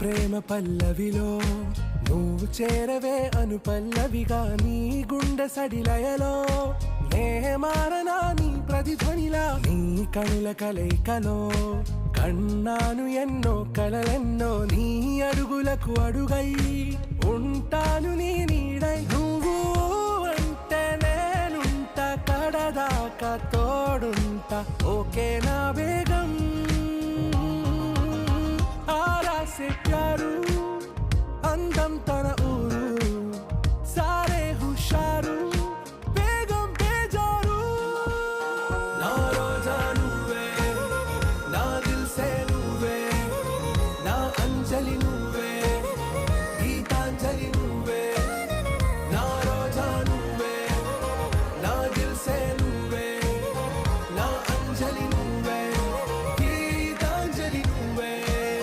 ప్రేమ పల్లవిలో నువ్వు చేరవే అను పల్లవిగా నీ గుండె సడిలయలో నే మారనా నీ ప్రతిధ్వనిలా నీ కనుల కలయికలో కన్నాను ఎన్నో కలలెన్నో నీ అడుగులకు అడుగై ఉంటాను నీ నీడై నువ్వు అంటే నేనుంట కడదాకా తోడుంటా ఓకే నా బేగం ఆరా से प्यारू అందం తన